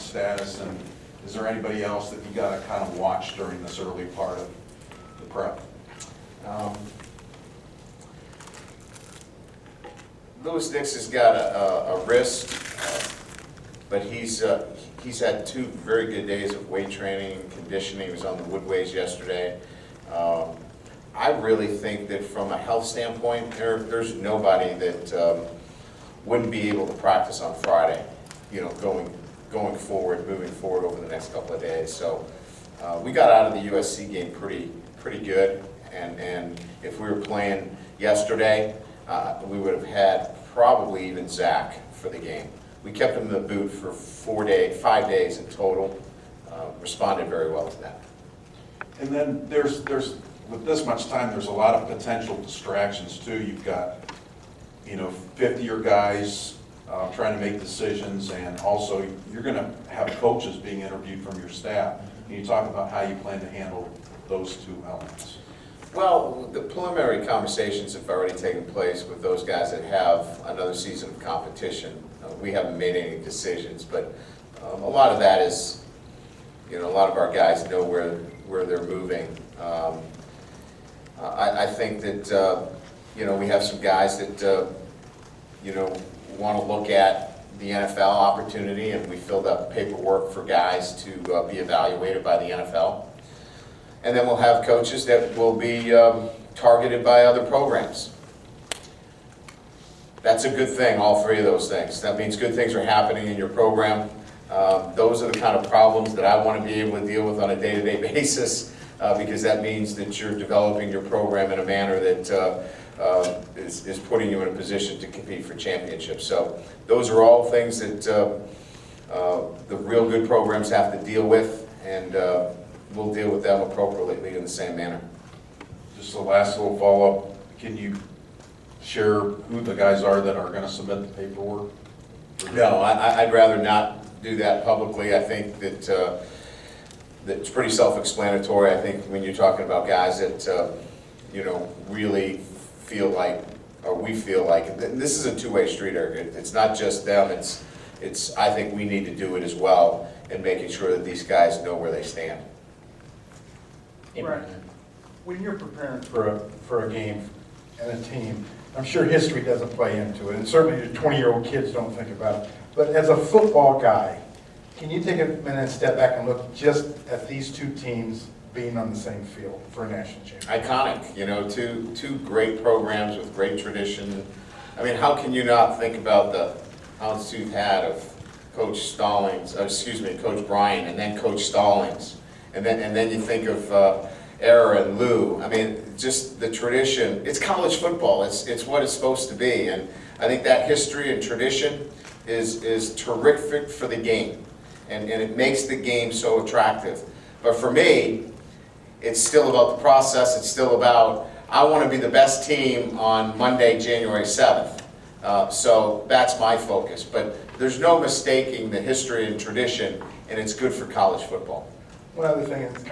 status, and is there anybody else that you got to kind of watch during this early part of the prep? Lewis Nix has got a wrist, but he's had 2 very good days of weight training and conditioning. He was on the woodways yesterday. I really think that from a health standpoint, there's nobody that wouldn't be able to practice on Friday, going forward, moving forward over the next couple of days. So we got out of the USC game pretty good, and if we were playing yesterday, we would have had probably even Zach for the game. We kept him in the boot for 5 days in total. Responded very well to that. And then there's with this much time, there's a lot of potential distractions too. You've got 50-year guys trying to make decisions, and also you're going to have coaches being interviewed from your staff. Can you talk about how you plan to handle those 2 elements? Well, the preliminary conversations have already taken place with those guys that have another season of competition. We haven't made any decisions, but a lot of that is, a lot of our guys know where they're moving. I think that, we have some guys that, want to look at the NFL opportunity, and we filled out paperwork for guys to be evaluated by the NFL. And then we'll have coaches that will be targeted by other programs. That's a good thing, all 3 of those things. That means good things are happening in your program. Those are the kind of problems that I want to be able to deal with on a day-to-day basis, because that means that you're developing your program in a manner that is putting you in a position to compete for championships. So those are all things that the real good programs have to deal with, and we'll deal with them appropriately in the same manner. Just the last little follow-up, can you share who the guys are that are going to submit the paperwork? No, I'd rather not do that publicly. I think that it's pretty self-explanatory. I think when you're talking about guys that really feel like, or we feel like, this is a two-way street. It's not just them. It's I think we need to do it as well, and making sure that these guys know where they stand. Right. When you're preparing for a game and a team, I'm sure history doesn't play into it, and certainly the 20-year-old kids don't think about it. But as a football guy, can you take a minute and step back and look just at these 2 teams being on the same field for a national championship? Iconic, two great programs with great tradition. I mean, how can you not think about the houndstooth hat of Coach Coach Bryan, and then Coach Stallings, and then you think of Era and Lou. I mean, just the tradition. It's college football. It's what it's supposed to be, and I think that history and tradition is terrific for the game, and it makes the game so attractive. But for me, it's still about the process. It's still about, I want to be the best team on Monday, January 7th. So that's my focus. But there's no mistaking the history and tradition, and it's good for college football. One other thing is